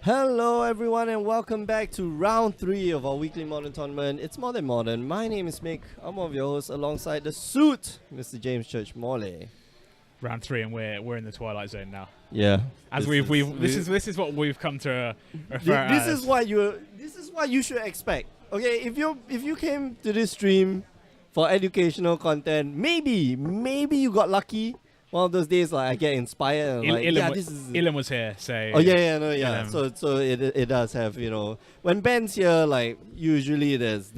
Hello everyone and welcome back to round 3 of our weekly modern tournament. It's More Than Modern. My name is Mick. I'm one of your hosts alongside the suit, Mr. James Church Morley. Round 3 and we're in the twilight zone now. Yeah. As this is what we've come to refer this as. This is what you should expect. Okay, if you came to this stream for educational content, maybe you got lucky. One of those days, like I get inspired. And Ilan was here, so. Oh yeah. So it does have, when Ben's here, like usually there's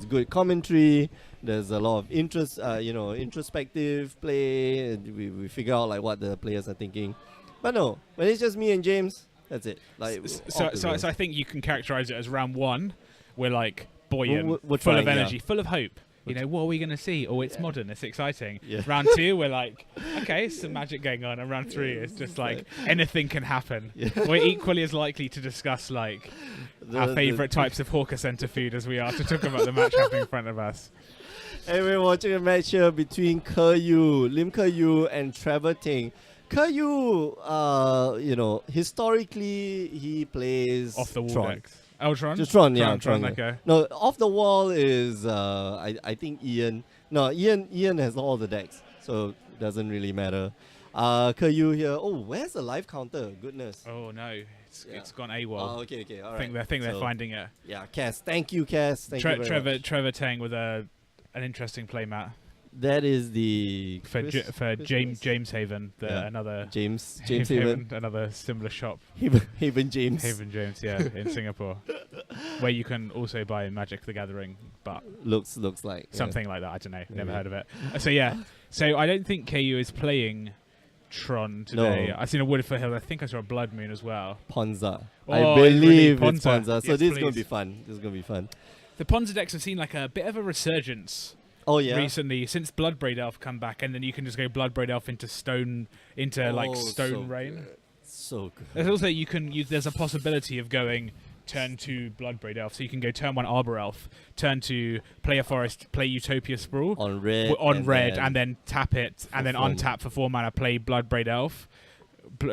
good commentary. There's a lot of interest, introspective play. We figure out like what the players are thinking. But no, when it's just me and James, that's it. Like so I think you can characterize it as round 1. We're like buoyant, we're full trying, of energy, full of hope. What are we going to see? Oh, it's modern. It's exciting. Yeah. Round 2, we're like, okay, some magic going on. And round 3, it's just like anything can happen. Yeah. We're equally as likely to discuss like our favourite types of hawker centre food as we are to talk about the match happening in front of us. And we're watching a match here between Lim Ke-yu and Trevor Ting. Ke-yu, historically he plays Off the wall Tron. decks. Oh, Tron? Just Tron, yeah. Tron, okay. No, off the wall is I think Ian. No, Ian has all the decks, so it doesn't really matter. Ke-yu here. Oh, where's the live counter? Goodness. Oh no, it's gone AWOL. Oh, okay, all right. I think they're finding it. Yeah, Cass. Thank you, Cass. Thank you very much. Trevor Tang with an interesting playmat. That is the James Haven, another James Haven, another similar shop. Haven James, yeah, in Singapore, where you can also buy Magic the Gathering, but looks like something like that. I don't know, never heard of it. So I don't think KU is playing Tron today. No. I've seen a Wood for Hill. I think I saw a Blood Moon as well. Ponza. Oh, I believe really it's Ponza. So yes, this is gonna be fun. The Ponza decks have seen like a bit of a resurgence. Oh yeah. Recently, since Bloodbraid Elf come back, and then you can just go Bloodbraid Elf into Stone Rain. Good. So good. There's also there's a possibility of going turn 2 Bloodbraid Elf, so you can go turn 1 Arbor Elf, turn 2 play a forest, play Utopia Sprawl on red, and then tap it, and then untap for 4 mana, play Bloodbraid Elf.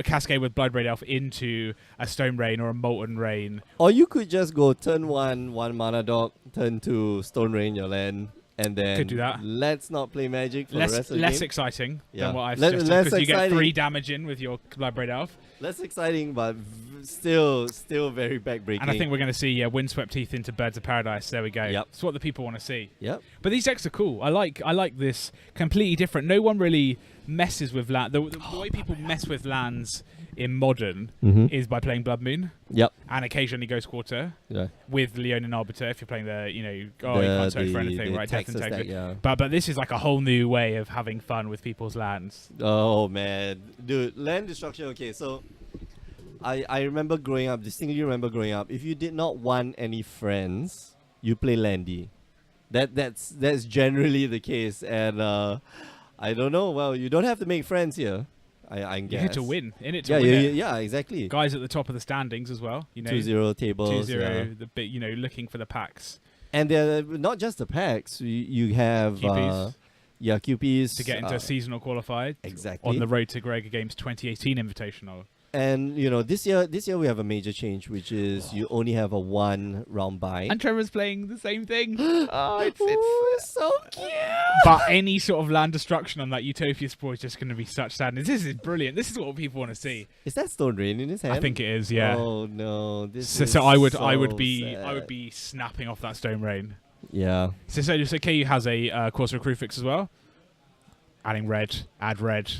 Cascade with Bloodbraid Elf into a Stone Rain or a Molten Rain. Or you could just go turn 1 mana dog, turn 2 Stone Rain your land. And then could do that. Let's not play Magic for the rest of the game. Less exciting than what I've suggested, because you get 3 damage in with your Bloodbraid Elf. Less exciting, but still very backbreaking. And I think we're going to see Windswept Teeth into Birds of Paradise. There we go. Yep. It's what the people want to see. Yep. But these decks are cool. I like this completely different. No one really messes with land. The way people mess with lands in Modern is by playing Blood Moon. Yep. And occasionally Ghost Quarter. Yeah. With Leonin Arbiter if you're playing you can't search for anything, right? Texas deck, yeah. But this is like a whole new way of having fun with people's lands. Oh man, dude, land destruction. Okay, so I remember distinctly remember growing up. If you did not want any friends, you play Landy. That's generally the case, and I don't know. Well, you don't have to make friends here. I guess. You need to win. In it to win it. Yeah, exactly. Guys at the top of the standings as well. 2-0 tables. 2-0, the bit, looking for the packs. And they're not just the packs. You have QPs. QPs To get into seasonal qualified. Exactly. On the road to Gregor Games 2018 Invitational. And this year we have a major change, which is you only have a 1 round bye. And Trevor's playing the same thing. It's so cute. But any sort of land destruction on that Utopia Sprawl is just going to be such sadness. This is brilliant. This is what people want to see. Is that Stone Rain in his hand? I think it is. Yeah. Oh no! So I would be snapping off that Stone Rain. Yeah. So KU has a Corsair Crew fix as well. Adding red. Add red.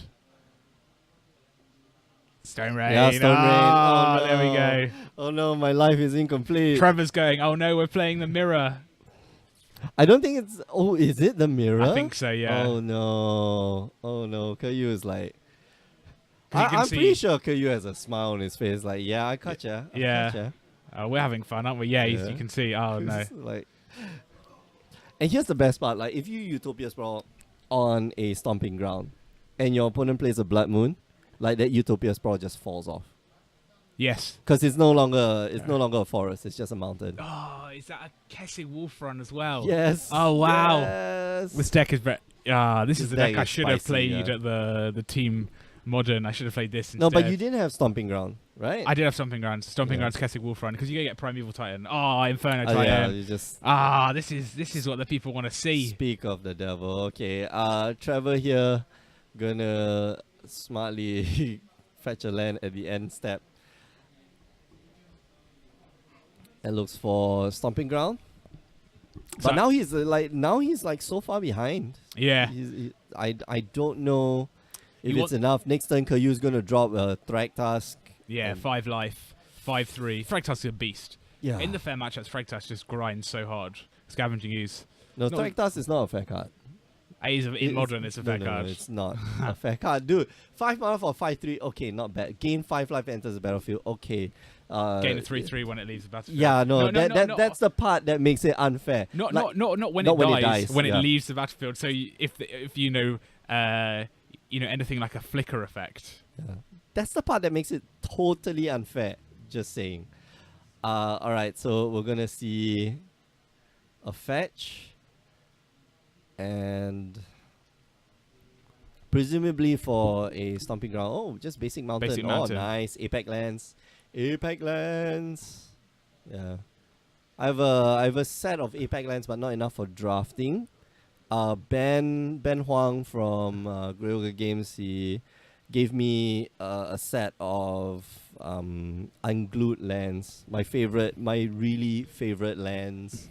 Stone Rain. Yeah, Stone Rain. Oh, no. There we go. Oh no, my life is incomplete. Trevor's going, oh no, we're playing the mirror. I don't think it's... Oh, is it the mirror? I think so, yeah. Oh no. Ku is like... I'm pretty sure Ku has a smile on his face. Like, yeah, I caught ya. Yeah. We're having fun, aren't we? Yeah, you can see. Oh no. And here's the best part. Like, if you Utopia Sprawl on a stomping ground and your opponent plays a Blood Moon, like that Utopia Sprawl just falls off. Yes. Because it's no longer a forest, it's just a mountain. Oh, is that a Kessig Wolf run as well? Yes. Oh wow. Yes. This deck is this is the deck I should have played yeah. at the team Modern. I should have played this instead. No, but you didn't have Stomping Ground. right? I did have Stomping Grounds. Stomping Yeah. Grounds, Kessig Wolf Run, because you get Primeval Titan. Oh, Inferno Oh, yeah, Titan. you just This is what the people want to see. speak of the devil. Okay, Trevor here gonna smartly fetch a land at the end step and looks for Stomping Ground. So- But now he's like so far behind. Yeah. I don't know if You it's enough. Next turn, Caillou's gonna drop a Thragtusk. Yeah, and- 5 life, 5/3. Thragtusk is a beast. Yeah. In the fair matchups, Thragtusk just grinds so hard. Scavenging use. no, not- Thragtusk is not a fair card. In modern, it's a fair no, card. No, it's not a fair card, dude. 5 mana for 5/3. Okay, not bad. Gain 5 life, enters the battlefield. Okay. Gain a 3/3 when it leaves the battlefield. Yeah, no, no, that's the part that makes it unfair. Not Like, not when not it when dies. it dies, When yeah. it leaves the battlefield. So if you know anything like a flicker effect. yeah. That's the part that makes it totally unfair. Just saying. All right, so we're gonna see a fetch, and presumably for a Stomping Ground. Oh, just basic mountain. Basic Oh, mountain. nice. Apex lands. Apex lands. Yeah. I have a set of Apex lands, but not enough for drafting. Ben Huang from Gryoga Games, he gave me a set of unglued lands. My really favorite lands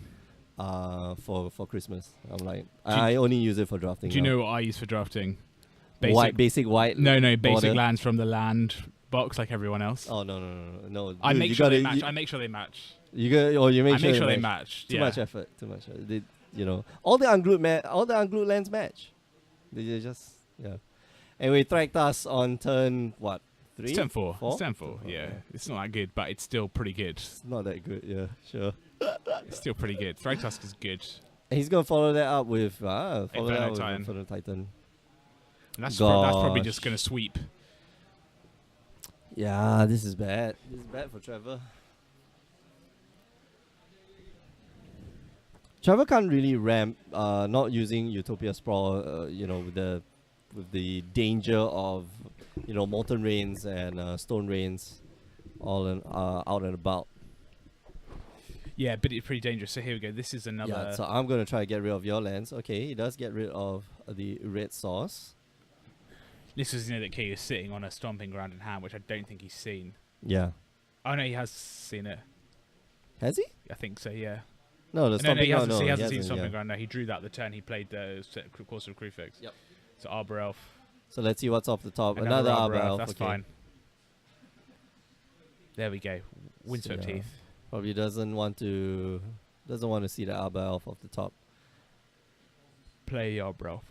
for Christmas. I'm like, I only use it for drafting. Do you now. know what I use for drafting? Basic white? No, basic border? lands from the land box like everyone else. Oh no! I Dude, make you sure they gotta- match. You, I make sure they match. you got, or you make I sure, make sure they they match. match. Too yeah. much effort. Too much. They, all the unglued lands match. They just Anyway, Thragtusk on turn what? 3? It's 10-4. Four? It's 10-4. Yeah, it's not that good, but it's still pretty good. It's not that good. Yeah, sure. It's still pretty good. Thragtusk is good. And he's gonna follow that up with Inferno Titan. Inferno Titan. And that's probably Gosh. just gonna sweep. Yeah, this is bad. This is bad for Trevor. Trevor can't really ramp not using Utopia Sprawl, with the danger of, Molten Rains and Stone Rains all out and about. Yeah, but it's pretty dangerous. So here we go. This is another. Yeah, so I'm going to try to get rid of your lands. Okay, he does get rid of the red sauce. This is that Key is sitting on a Stomping Ground in hand, which I don't think he's seen. Yeah. Oh no, he has seen it. Has he? I think so. Yeah. No, the No, Stomping he hasn't. Ground, He no, hasn't seen Stomping yeah. Ground. No, he drew that the turn he played the Course of Crufix. Yep. So Arbor Elf. So let's see what's off the top. Another Arbor Elf. That's okay. fine. There we go. Windswept So, yeah. Teeth. Probably doesn't want to see the Arbor Elf off the top. Play Arbor Elf.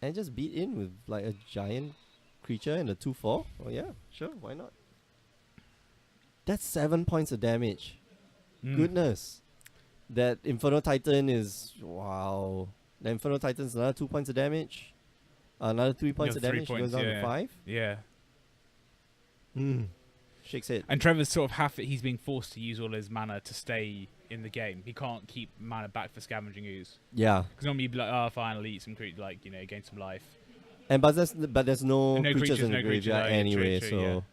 And just beat in with like a giant creature and a 2/4. Oh yeah, sure, why not? That's 7 points of damage. Mm. Goodness. That Inferno Titan is wow. The Inferno Titan's another 2 points of damage. Another 3 points Another of 3 damage. Goes points, down yeah. to 5. Yeah. Shakes it. And Trevor's sort of he's being forced to use all his mana to stay in the game. He can't keep mana back for Scavenging Ooze. Yeah. Because normally you'd be like, oh, fine, I'll eat some creatures, gain some life. And but there's no, And no creatures creatures, in the no creatures, graveyard yeah, anyway, true,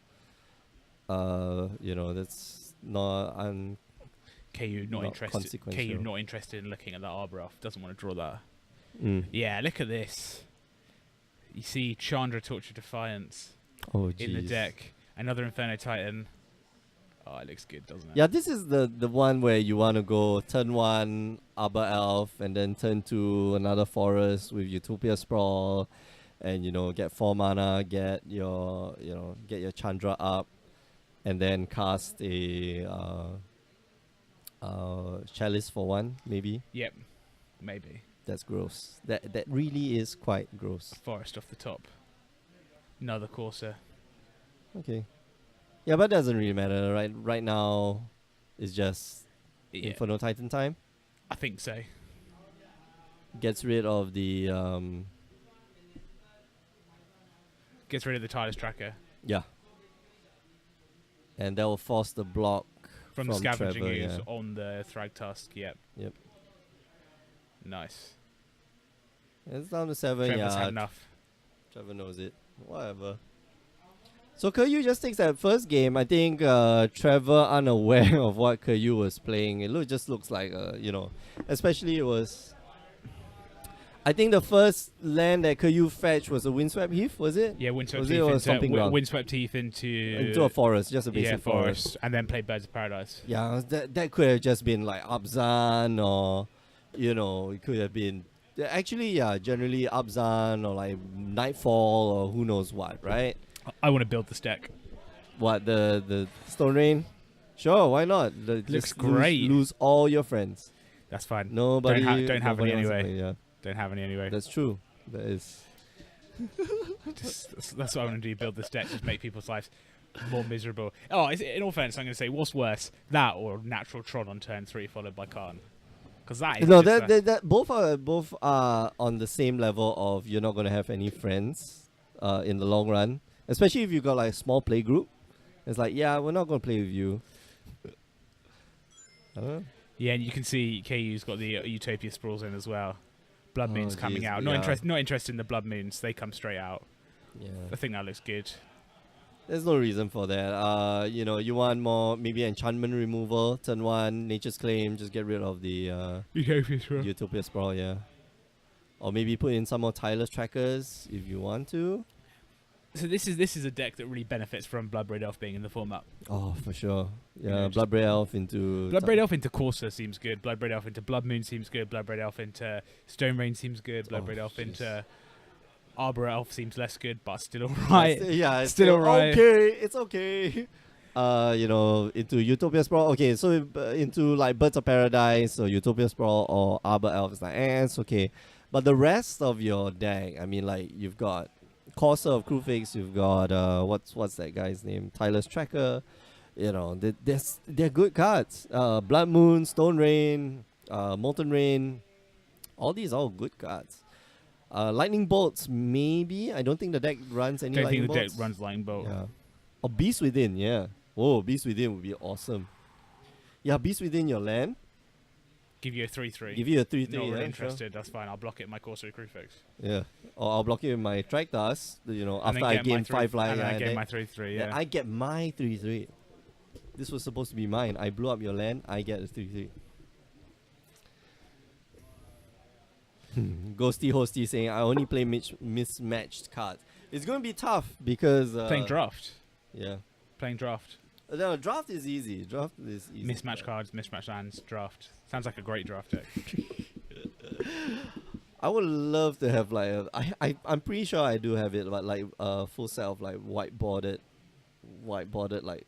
so that's not KU not interested. consequential. KU not interested in looking at that Arbor Elf. Doesn't want to draw that. Mm. Yeah, look at this. You see Chandra Torture Defiance Oh, in the jeez. deck. Another Inferno Titan. Oh, it looks good, doesn't it? Yeah, this is the one where you want to go turn 1 Arbor Elf and then turn 2 another forest with Utopia Sprawl, and get 4 mana, get your Chandra up, and then cast a Chalice for 1 maybe. Yep, maybe. That's gross. That really is quite gross. Forest off the top. Another Corsair. Okay. Yeah, but it doesn't really matter. Right now, it's just Yeah, Inferno Titan time. I think so. Gets rid of the Gets rid of the Tireless Tracker yeah. And that will force the block from the Scavenging Trevor, Ooze yeah. on the Thragtusk. Yep. Yep. Nice. It's down to 7. Trevor's yeah, had enough. Trevor knows it. Whatever. So Keryu just takes that first game. I think Trevor, unaware of what Keryu was playing, it just looks like especially it was. I think the first land that Keryu fetched was a Windswept Heath, was it? Yeah, Windswept Was Heath it or into something wrong? Windswept Heath into a forest, just a basic forest, and then played Birds of Paradise. Yeah, that could have just been like Abzan, or it could have been actually generally Abzan or like Nightfall or who knows what, right? I want to build this deck. What, the Stone Rain? Sure, why not? Looks great. Lose all your friends. That's fine. Nobody don't have any nobody wants to anyway. play, yeah. Don't have any anyway. That's true. That is. That's what I want to do. Build this deck, just make people's lives more miserable. Oh, in all fairness, I'm going to say, what's worse, that or Natural Tron on turn 3 followed by Khan? Because that is that both are on the same level of you're not going to have any friends in the long run, especially if you've got like a small play group. It's like, yeah, we're not going to play with you. Yeah, and you can see KU's got the Utopia Sprawls in as well. Blood Moon's coming out. Not interested in the Blood Moons. They come straight out. Yeah. I think that looks good. There's no reason for that. You want more, maybe enchantment removal. Turn 1, Nature's Claim, just get rid of the Utopia Sprawl, yeah. Or maybe put in some more Tireless Trackers if you want to. So this is a deck that really benefits from Bloodbraid Elf being in the format. Oh, for sure. Yeah, Yeah, Bloodbraid Elf into... Bloodbraid Elf into Corsa seems good. Bloodbraid Elf into Blood Moon seems good. Bloodbraid Elf into Stone Rain seems good. Bloodbraid Elf into Arbor Elf seems less good, but still alright. Yeah, it's still alright. Okay, it's okay. Into Utopia Sprawl. Okay, so into like Birds of Paradise or Utopia Sprawl or Arbor Elf, it's like, it's okay. But the rest of your deck, I mean, like, you've got Corsair of Crewfix, you've got what's that guy's name? Tireless Tracker. They're good cards. Blood Moon, Stone Rain, Molten Rain. All these are all good cards. Lightning Bolts, maybe. I don't think the deck runs any Lightning Bolts. I don't think the deck runs Lightning Bolt. Yeah. Or Beast Within, yeah. Oh, Beast Within would be awesome. Yeah, Beast Within your land. Give you a 3/3. Give you a 3/3. Not really yeah, interested. Sure. That's fine. I'll block it in my Corsair Crewfix. Yeah. Or I'll block it with my Tractars, after I gain 5 life. And then I get my 3/3, yeah. I get my 3/3. This was supposed to be mine. I blew up your land, I get a 3/3. Ghosty Hosty saying, I only play mismatched cards. It's going to be tough because... playing draft. Yeah. Playing draft. No, draft is easy. Mismatch cards, mismatch lands, draft. Sounds like a great draft deck. I would love to have like I'm pretty sure I do have it, but like a full set of like whiteboarded like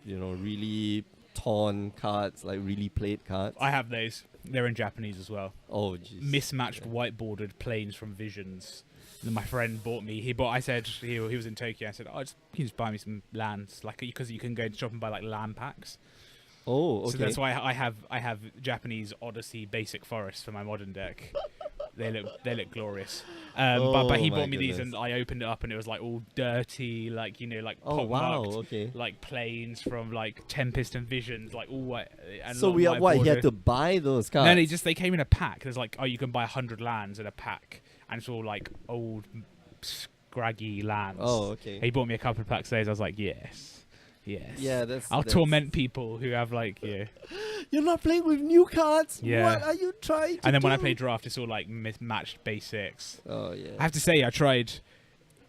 really torn cards, like really played cards. I have those. They're in Japanese as well. Oh, jeez. Mismatched whiteboarded planes from Visions. And my friend bought me. I said he was in Tokyo. I said, can you just buy me some lands, like, because you can go to shop and buy like land packs. Oh, okay. So that's why I have Japanese Odyssey basic forests for my modern deck. They look glorious. But he bought me these, and I opened it up, and it was like all dirty, like pockmarked, like planes from like Tempest and Visions, like all white. And so he had to buy those cards? No, they came in a pack. There's like, you can buy 100 lands in a pack, and it's all like old scraggy lands. Oh, okay. He bought me a couple of packs of those. I was like, yes. Yeah, I'll torment people who have like, yeah. You're not playing with new cards. Yeah. What are you trying to And then do? when I play draft, it's all like matched basics. Oh yeah. I have to say, I tried,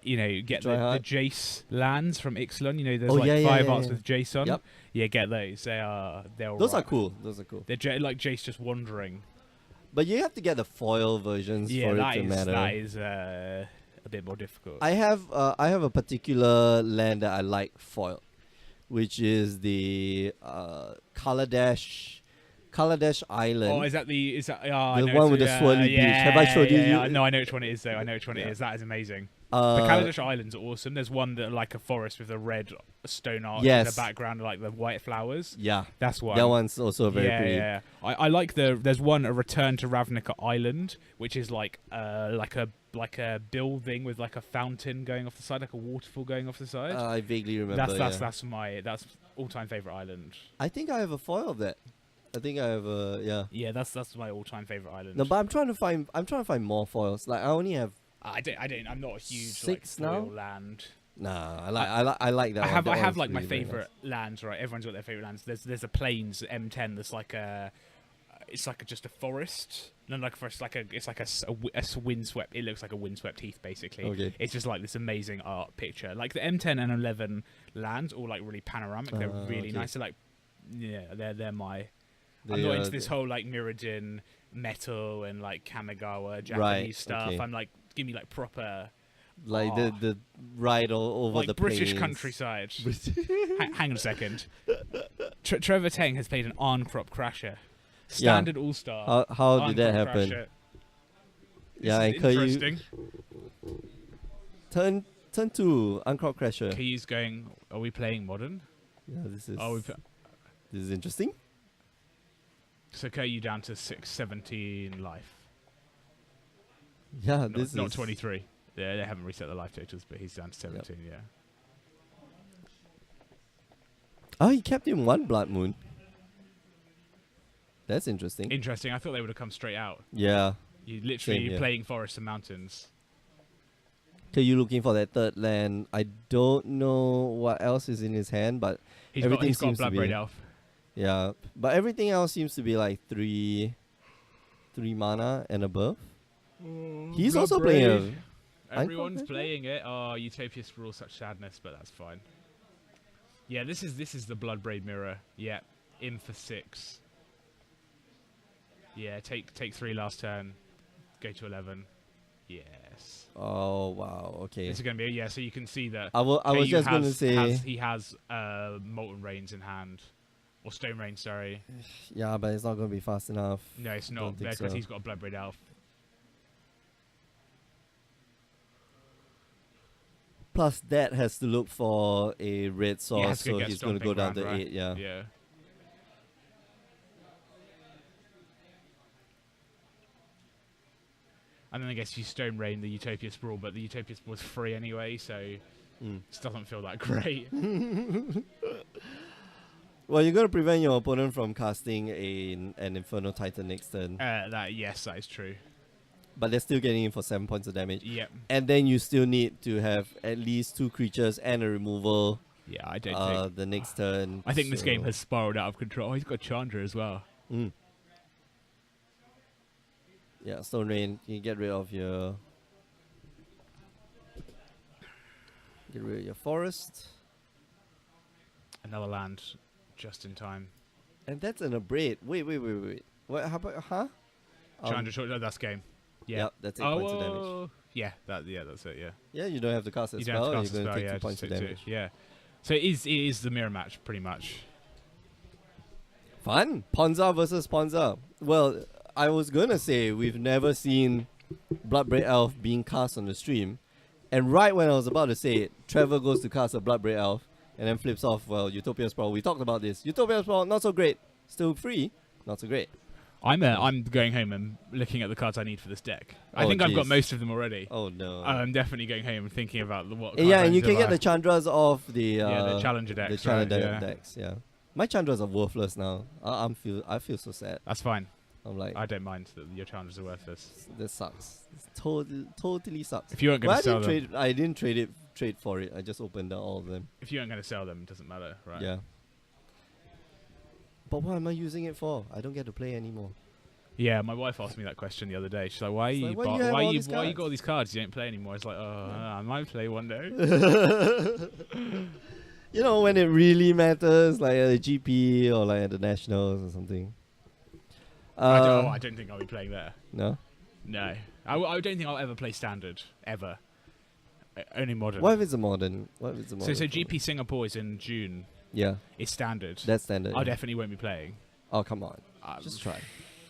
get the Jace lands from Ixalan. There's 5 arts with Jace on. Yep. Yeah, get those. Those are cool. They're like Jace just wandering. But you have to get the foil versions for it to matter. That is a bit more difficult. I have a particular land that I like foil, which is the Kaladesh Island. Oh, is that the one with the swirly beach? Have I showed you? No, I know which one it is though. I know which one it is. That is amazing. The Kaladesh Islands are awesome. There's one that like a forest with a red stone arch in the background, like the white flowers. Yeah, that's one. That one's also very pretty. Yeah. I like there's one, a Return to Ravnica Island, which is like a building with like a fountain going off the side, like a waterfall going off the side. I vaguely remember. That's all-time favorite island. I think I have a foil of that. I think I have a Yeah, that's my all-time favorite island. No, but I'm trying to find more foils. Like I only have. I'm not a huge 6 like, now. foil land. Nah, I like that. I have one. That I have one's like my really very favorite lands, right? Everyone's got their favorite lands. There's a plains M10 that's like it's like just a forest. No, like a forest, it's like a windswept. It looks like a windswept heath, basically. Okay. It's just like this amazing art picture. Like the M10 and 11 lands, all like really panoramic. They're really okay. nice. They're like, yeah, they're my. They, I'm not into this whole like Mirrodin metal and like Kamigawa Japanese Right, stuff. okay. I'm like, give me like proper. like the ride all over Like the British plains. countryside. Hang on a second. Trevor Teng has played an on-crop crasher. Standard all-star. How did that happen? Crasher. Yeah, This and is interesting. turn 2 Uncrop Crasher. Key's going, are we playing modern? Yeah, this is interesting. So you down to 17 life. Yeah, Not 23. Yeah, they haven't reset the life totals, but he's down to 17, yeah. Oh, he kept in 1 Blood Moon. That's interesting. Interesting. I thought they would have come straight out. Yeah. You literally Same, yeah. playing forests and mountains. Okay, you looking for that 3rd land. I don't know what else is in his hand, but He's everything got seems to Bloodbraid be Elf. Yeah, but everything else seems to be like 3 mana and above. He's also playing Everyone's playing it. Oh, Utopia Sprawl, such sadness, but that's fine. Yeah, this is the Bloodbraid Mirror. Yeah, in for 6. Yeah, take 3 last turn, go to 11. Yes. Oh wow, okay. This is gonna be so you can see that. I was just gonna say he has Molten Rains in hand, or Stone Rain, sorry. Yeah, but it's not gonna be fast enough. No, it's not because he's got a Bloodbraid Elf. Plus, that has to look for a red source, so he's going to go down to 8, yeah. Yeah. And then I guess you Stone Rain the Utopia Sprawl, but the Utopia Sprawl is free anyway, so it doesn't feel that great. Well, you're going to prevent your opponent from casting an Inferno Titan next turn. Yes, that is true. But they're still getting in for 7 points of damage. Yep. And then you still need to have at least 2 creatures and a removal. Yeah, I don't think the next turn. I think this game has spiraled out of control. Oh, he's got Chandra as well. Yeah, Stone Rain. You get rid of your forest. Another land, just in time. And that's an abrade. Wait. What? How about? Huh? Chandra, that's game. Yeah, that's 8 points of damage. Yeah, that's it. Yeah. Yeah, you don't have to cast a You spell. don't have to cast You're a going spell. to take Yeah, 2 points of just damage. yeah. So it is the mirror match pretty much. Fun. Ponza versus Ponza. Well, I was gonna say we've never seen Bloodbraid Elf being cast on the stream, and right when I was about to say it, Trevor goes to cast a Bloodbraid Elf and then flips off. Well, Utopia Sprawl. We talked about this. Utopia Sprawl, not so great. Still free, not so great. I'm going home and looking at the cards I need for this deck. I think I've got most of them already. Oh no! I'm definitely going home and thinking about what. Yeah, and you can get the Chandras off the the Challenger decks. The Challenger decks, yeah. My Chandras are worthless now. I feel so sad. That's fine. I'm like, I don't mind that your Challenges are worthless. This sucks. It totally sucks. If you weren't going to sell them, I didn't trade for it. I just opened all of them. If you weren't going to sell them, it doesn't matter, right? Yeah. But what am I using it for? I don't get to play anymore. Yeah, my wife asked me that question the other day. She's like, "Why you got all these cards? You don't play anymore." It's like, I might play one day. You know, when it really matters, like at the GP or like at the Nationals or something. I don't think I'll be playing there. No? No. I don't think I'll ever play Standard, ever. Only Modern. What if it's a Modern? So GP Singapore is in June. Yeah. It's Standard. That's Standard. I definitely won't be playing. Oh, come on. Just try.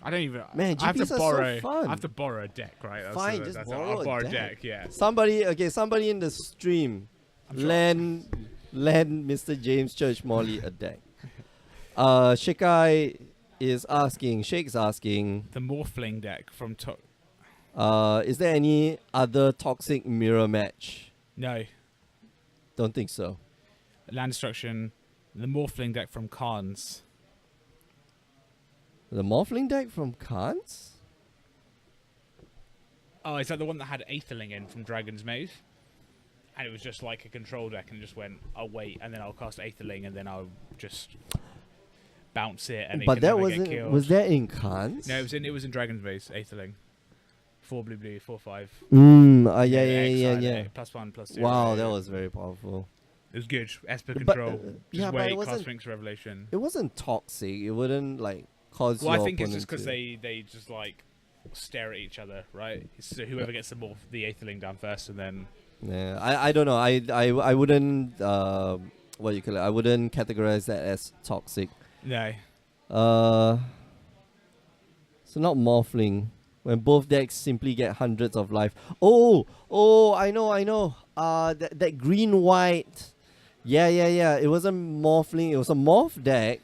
I don't even. Man, I have to borrow. so fun. I have to borrow a deck, right? Fine, just borrow a deck. Yeah. Somebody in the stream, lend Mr. James Church Morley a deck. Shake's asking The Morphling deck from is there any other toxic mirror match? No. Don't think so. Land Destruction. The Morphling deck from Khans. The Morphling deck from Khans? Oh, is that the one that had Aetherling in from Dragon's Maze? and it was just like a control deck, and just went, I'll wait, and then I'll cast Aetherling, and then I'll just bounce it, and But it can that never wasn't. get killed. Was that in Khans? No, it was in Dragon's Base, Aetherling. 4 blue, 4/5. Yeah. +1/+2. Wow, that was very powerful. It was good. Esper But, control. yeah, Just but it wait, wasn't- cast Sphinx Revelation. It wasn't toxic. It wouldn't like cause. Well, your I think it's opponent just because to- they just like stare at each other, right? So whoever gets the Aetherling down first, and then Yeah, I don't know. I wouldn't what you call it. I wouldn't categorize that as toxic. no. So not Morphling. When both decks simply get hundreds of life. Oh, I know. That green white. Yeah. It wasn't Morphling. It was a Morph deck.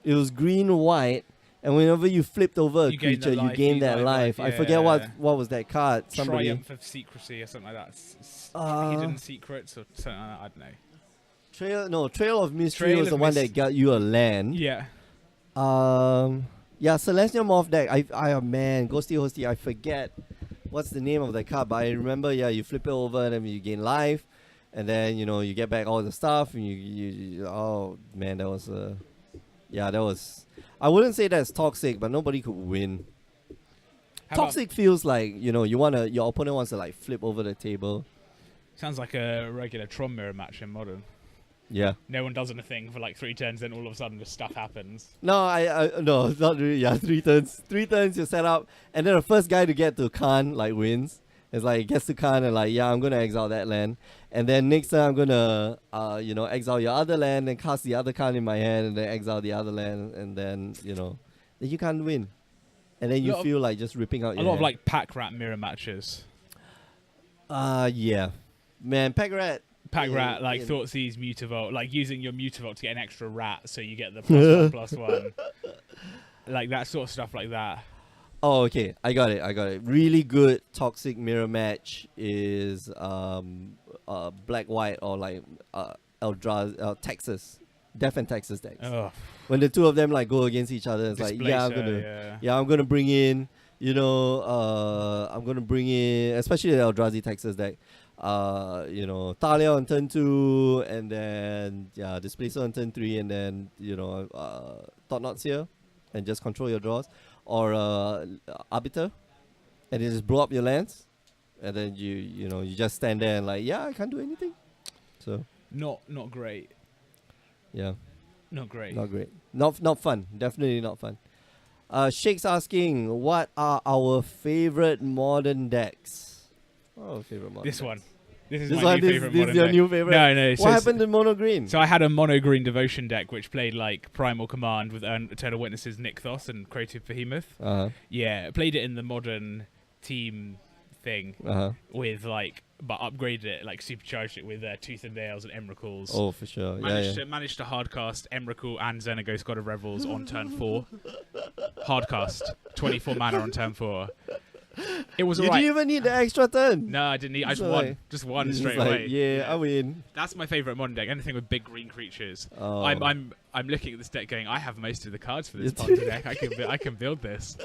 It was green white, and whenever you flipped over a You gain the creature, you life, gain you that gain life. life, I forget yeah. what was that card. Somebody. Triumph of Secrecy or something like that. Hidden Secrets or something like that. I don't know. Trail of Mystery Trail was of the one that Myst- got you a land. Yeah. Yeah, Celestial Morph deck. Man, Ghosty Hosty, I forget what's the name of the card, but I remember, you flip it over and then you gain life, and then, you get back all the stuff, and oh, man, that was, I wouldn't say that's toxic, but nobody could win. Toxic feels like, your opponent wants to, like, flip over the table. Sounds like a regular Tron mirror match in Modern. Yeah. No one does anything for like 3 turns, then all of a sudden just stuff happens. No, no, it's not really. Yeah, 3 turns. 3 turns you set up, and then the first guy to get to Khan like wins. It's like gets to Khan and like, I'm gonna exile that land, and then next time I'm gonna exile your other land and cast the other Khan in my hand, and then exile the other land, and then then you can't win, and then you feel like just ripping out a your lot hand. of like pack rat mirror matches. Yeah, man, Pack Rat, Thoughtseize Mutavault, like using your Mutavault to get an extra rat, so you get the +1/+1, like that sort of stuff, like that. Oh, okay. I got it. Really good toxic mirror match is black white or like Texas, Death and Texas decks. Oh, When the two of them like go against each other, it's like I'm gonna bring in especially the Eldrazi Texas deck. Talia on turn 2, and then Displacer on turn 3, and then Thought Knots here, and just control your draws, or Arbiter, and then just blow up your lands, and then you just stand there and like I can't do anything. So not great. Yeah, Not great. not great. Not fun. Definitely not fun. Shake's asking, what are our favorite modern decks? Oh, favorite modern. This decks. one. This is This my one. new This favorite is modern your deck. new favorite. No. What happened to mono green? So I had a mono green devotion deck which played like Primal Command with Eternal Witnesses, Nykthos, and Creative Behemoth. Yeah, played it in the modern team thing with like, but upgraded it, like supercharged it with Tooth and Nails and Emrakuls. Oh, for sure. Managed to hardcast Emrakul and Xenaghost God of Revels on turn 4. Hardcast 24 mana on turn 4. It was You alright. didn't even need the extra turn. No, I didn't need. I just So won. like- Just won It's straight just away. like, I win. That's my favorite modern deck. Anything with big green creatures. Oh. I'm looking at this deck, going, I have most of the cards for this Ponza deck. I can build this.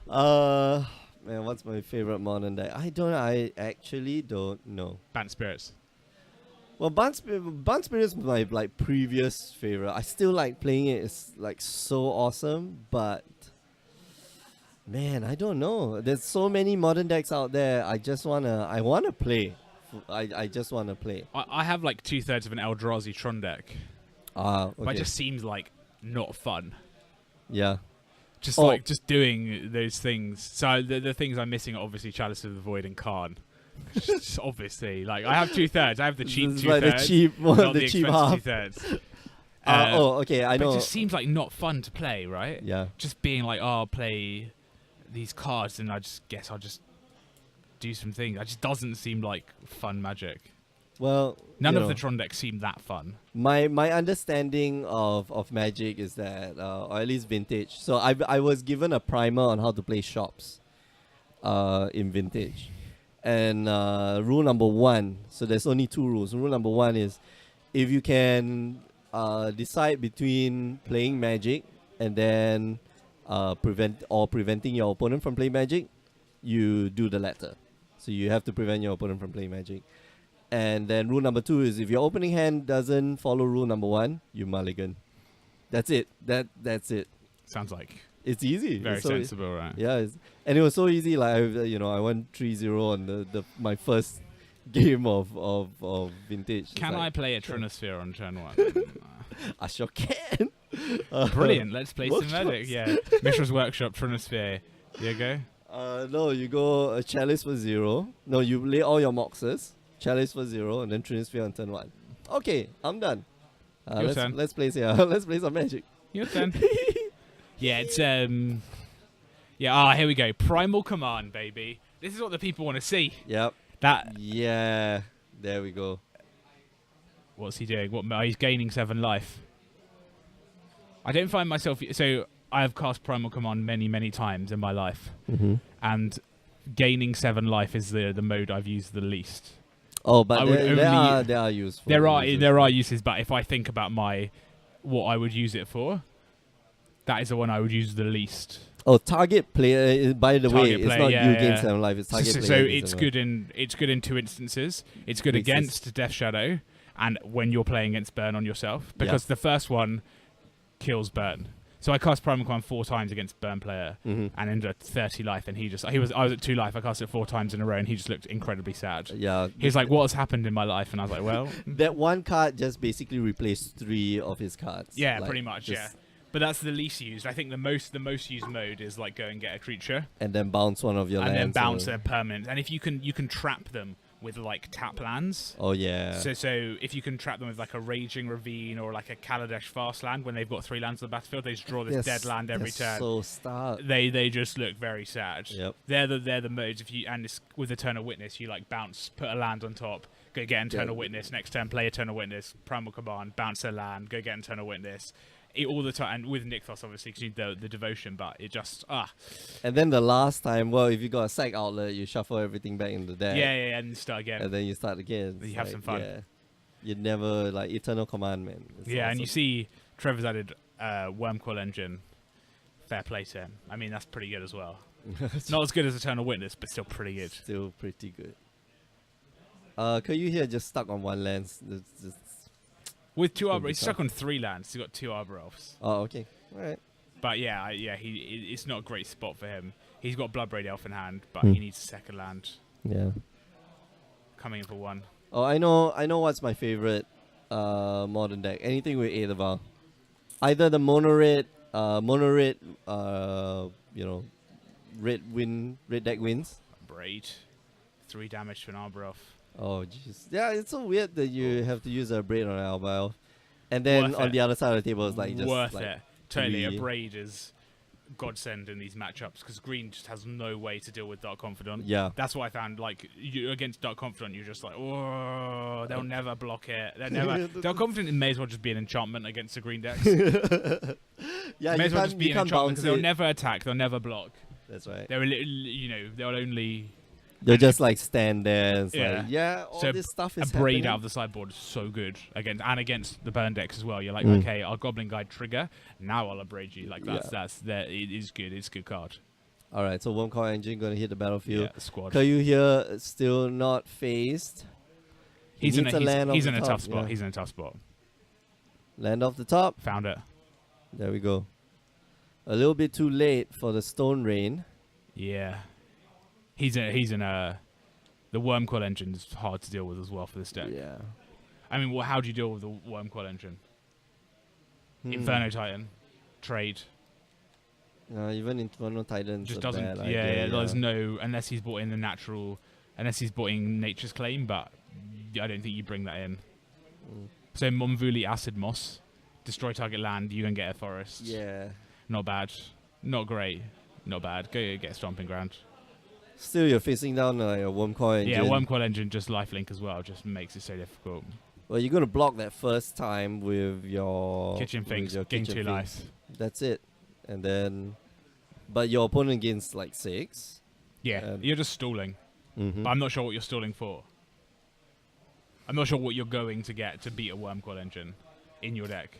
Man, what's my favorite modern deck? I actually don't know. Bant Spirits. Well, Bant Spirit's my like previous favorite. I still like playing it. It's like so awesome, but man, I don't know. There's so many modern decks out there. I wanna play. I just wanna play. I have like 2/3 of an Eldrazi Tron deck, Okay. but it just seems like not fun. Yeah. Just like just doing those things. So the things I'm missing are obviously Chalice of the Void and Karn. Just obviously, like I have 2/3. I have the cheap This is 2/3, like the cheap one, not the cheap expensive half. 2/3. Okay, I But know. it just seems like not fun to play, right? Yeah. Just being like, I'll play these cards, and I just guess I'll just do some things. It just doesn't seem like fun Magic. Well, None of the Tron decks seem that fun. My understanding of Magic is that, or at least Vintage. So I was given a primer on how to play shops, in Vintage, and rule number 1. So there's only 2 rules. Rule number 1 is, if you can decide between playing Magic and then preventing your opponent from playing Magic, you do the latter. So you have to prevent your opponent from playing Magic. And then rule number 2 is if your opening hand doesn't follow rule number 1, you mulligan. That's it. That's it. Sounds like it's easy. Very it's sensible, right? Yeah, and it was so easy. Like I won 3-0 on the my first game of vintage. Can I play a Trinosphere on turn 1? I sure can. Brilliant. Let's play some Workshops. Magic. Yeah. Mishra's Workshop, Trinosphere. There you go. No, you go a Chalice for 0. No, you lay all your Moxes. Chalice for 0, and then Trinosphere on turn 1. Okay, I'm done. Your turn. Let's play let's play some Magic. Your turn. Yeah, it's here we go. Primal Command, baby. This is what the people want to see. Yep. Yeah. There we go. What's he doing? He's gaining 7 life. I don't find myself... So, I have cast Primal Command many, many times in my life. Mm-hmm. And gaining 7 life is the mode I've used the least. Oh, but there are useful. There are uses, but if I think about what I would use it for, that is the one I would use the least. Oh, target player. By the way, it's not you gain 7 life. It's target player. So it's good in 2 instances. It's good against Death Shadow, and when you're playing against Burn on yourself, because the first one kills Burn. So I cast Primal Command 4 times against Burn player, and ended at 30 life, and I was at 2 life. I cast it 4 times in a row, and he just looked incredibly sad. Yeah, he's like, "What has happened in my life?" And I was like, "Well, that one card just basically replaced 3 of his cards." Yeah, pretty much. Yeah, but that's the least used. I think the most used mode is like go and get a creature, and then bounce one of your lands, and then bounce a permanent. And if you can trap them with like tap lands. Oh yeah. So if you can trap them with like a Raging Ravine or like a Kaladesh Fast land, when they've got 3 lands on the battlefield, they just draw this dead land every turn. So stark. They just look very sad. Yep. They're the modes. With Eternal Witness, you like bounce, put a land on top, go get Eternal Witness. Next turn, play Eternal Witness, Primal Command, bounce a land, go get Eternal Witness. All the time, and with Nykthos obviously because you need the devotion, but it just And then the last time, well, if you got a sack outlet, you shuffle everything back in the deck. Yeah, and start again. And then you start again. You have some fun. Yeah. You never like Eternal Command, man. It's awesome. And you see Trevor's added Wormcoil Engine. Fair play to him. I mean, that's pretty good as well. Not as good as Eternal Witness, but still pretty good. Still pretty good. Could you here just stuck on 1 lens? With 2 Arbor, he's stuck on 3 lands. He's got 2 Arbor Elves. Oh, okay. All right. But it's not a great spot for him. He's got Bloodbraid Elf in hand, but he needs a 2nd land. Yeah. Coming in for 1. Oh, I know what's my favorite modern deck. Anything with Aetherval. Either the red, red deck wins. Braid. 3 damage to an Arbor Elf. Oh, jeez. Yeah, it's so weird that you have to use a Braid on an Arbor. And then on the other side of the table, it's like just worth like it. Totally, a Braid is godsend in these matchups because green just has no way to deal with Dark Confidant. Yeah. That's what I found. Like, against Dark Confidant, you're just like, oh, they'll never block it. They'll never. Dark Confidant may as well just be an enchantment against the green decks. Yeah, may as well just be an enchantment because they'll never attack, they'll never block. That's right. They'll only. They'll just like stand there and all so this stuff is a Braid happening. out of the sideboard is so good against the burn decks as well. You're like, okay, our Goblin Guide trigger, now I'll abrade you. Like it is good. It's a good card. All right, so Wormcoil Engine gonna hit the battlefield. Yeah, squad. Caillou here still not phased. He's in a tough spot. Yeah. He's in a tough spot. Land off the top. Found it. There we go. A little bit too late for the Stone Rain. Yeah. He's in a. The Wormcoil Engine is hard to deal with as well for this deck. Yeah. I mean, how do you deal with the Wormcoil Engine? Inferno Titan, trade. Even Inferno Titan just doesn't. There's no unless he's brought in Nature's Claim, but I don't think you bring that in. So Monvuli Acid Moss, destroy target land. You can get a forest. Yeah. Not bad. Not great. Not bad. Go get a Stomping Ground. Still, you're facing down a Wormcoil Engine. Yeah, Wormcoil Engine, just lifelink as well, just makes it so difficult. Well, you're going to block that first time with your... Kitchen Finks, gain 2 life. That's it. And then... But your opponent gains like 6. Yeah, you're just stalling. But I'm not sure what you're stalling for. I'm not sure what you're going to get to beat a Wormcoil Engine in your deck.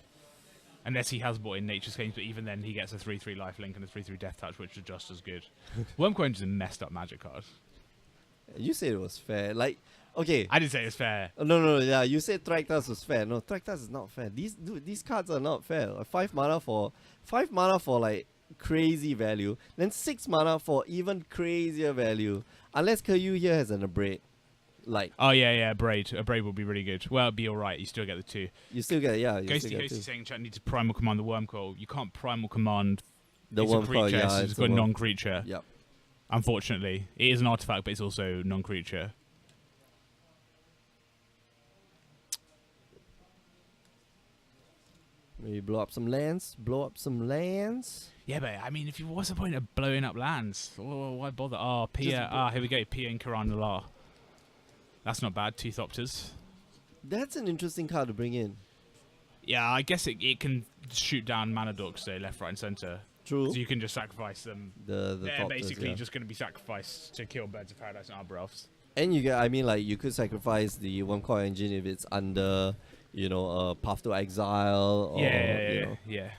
Unless he has bought in Nature's Claims, but even then he gets a 3/3 lifelink and a 3/3 Death Touch, which are just as good. Wormcoil Engine is a messed up Magic card. You said it was fair. Like, Okay. I didn't say it was fair. No, yeah. You said Thragtusk was fair. No, Thragtusk is not fair. These cards are not fair. Like 5 mana for like crazy value, then 6 mana for even crazier value. Unless Caillou here has an Abrade. Like. Oh yeah, Abrade. Abrade will be really good. Well, it'd be alright. You still get the 2. You still get Ghosty saying chat needs to primal command the Wormcoil. You can't primal command the Wormcoil. Wormcoil. Yeah, it's got non-creature. Yep. Unfortunately, it is an artifact, but it's also non-creature. Maybe blow up some lands. Yeah, but I mean, what's the point of blowing up lands? Oh, why bother? Oh, Pia. Here we go. Pia and Karan. That's not bad. 2 Thopters. That's an interesting card to bring in. Yeah, I guess it can shoot down mana dorks, so left, right, and center. True. So you can just sacrifice them. They're They're basically just going to be sacrificed to kill Birds of Paradise and Arbor Elves. And you could sacrifice the Wormcoil engine if it's under, Path to Exile. Or, Yeah.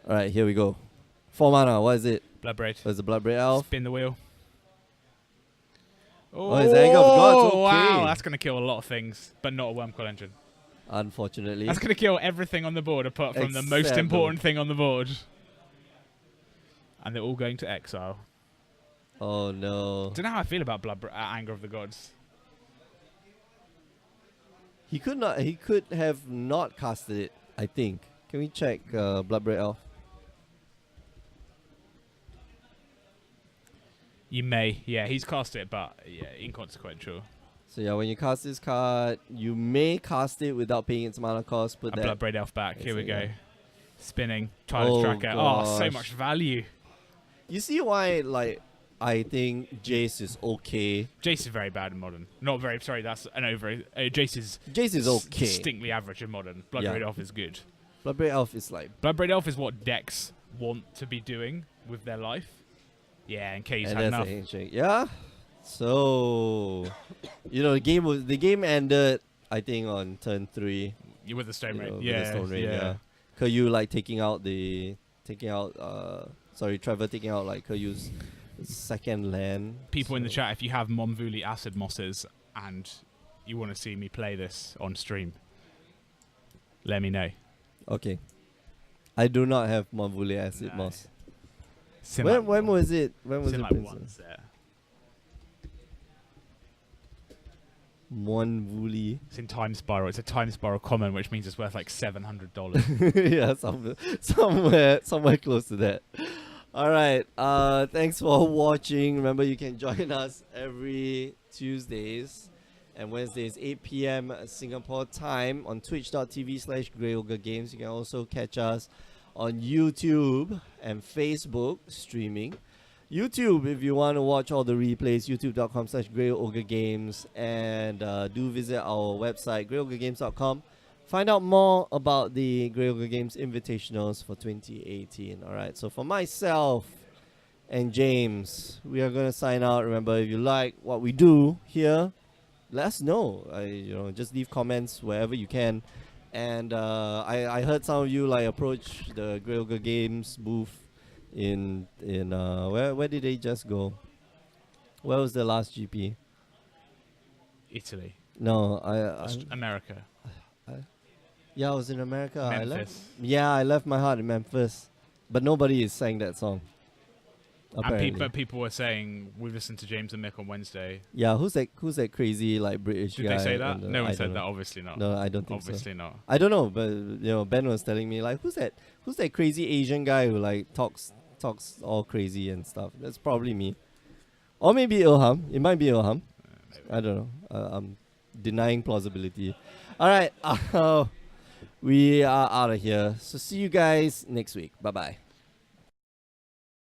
All right, here we go. 4 mana. What is it? Bloodbraid. It's a Bloodbraid Elf. Spin the wheel. Oh, it's Anger of the Gods. Okay. Wow, that's going to kill a lot of things, but not a Wormcoil engine. Unfortunately. That's going to kill everything on the board apart from the most important thing on the board. And they're all going to exile. Oh no. Don't know how I feel about Anger of the Gods. He could have not casted it, I think. Can we check Bloodbraid Elf? You may. Yeah, he's cast it, but yeah, inconsequential. So yeah, when you cast this card, you may cast it without paying its mana cost. Put that Bloodbraid Elf back. Here we go. Yeah. Spinning. Tyler's Tracker. Oh, so much value. You see why, I think Jace is okay. Jace is very bad in Modern. Not very. Sorry, that's an over. Jace is okay. Distinctly average in Modern. Bloodbraid Elf is good. Bloodbraid Elf is Bloodbraid Elf is what decks want to be doing with their life. Yeah, and K's had enough. Yeah. So, the game ended, I think, on turn 3. You with the Stone Rain. Yeah. Caillou taking out Trevor taking out Caillou's second land. People in the chat, if you have Monvuli Acid Mosses and you want to see me play this on stream, let me know. Okay. I do not have Monvuli Acid Moss. When was it? When was it? Once there. Monvuli. It's in Time Spiral. It's a Time Spiral common, which means it's worth $700. Yeah, somewhere close to that. All right. Thanks for watching. Remember, you can join us every Tuesdays and Wednesdays, 8 p.m. Singapore time on twitch.tv/GreyOgreGames. You can also catch us on YouTube and Facebook streaming. YouTube, if you want to watch all the replays, youtube.com/GreyOgreGames, and do visit our website, GreyOgreGames.com. Find out more about the Grey Ogre Games Invitationals for 2018. All right, so for myself and James, we are going to sign out. Remember, if you like what we do here, let us know. Just leave comments wherever you can. And I heard some of you approach the Grey Ogre Games booth in where did they just go? Where was the last GP? Italy. No, America. Yeah, I was in America. Memphis. I left my heart in Memphis, but nobody is saying that song. Apparently. But people were saying we listened to James and Mick on Wednesday. Yeah, who's that crazy British guy? Did they say that? No one said that. Obviously not. No, I don't think so. Obviously not. I don't know, but Ben was telling me who's that crazy Asian guy who talks all crazy and stuff. That's probably me, or maybe Ilham. It might be Ilham. I don't know. I'm denying plausibility. All right, we are out of here. So see you guys next week. Bye bye.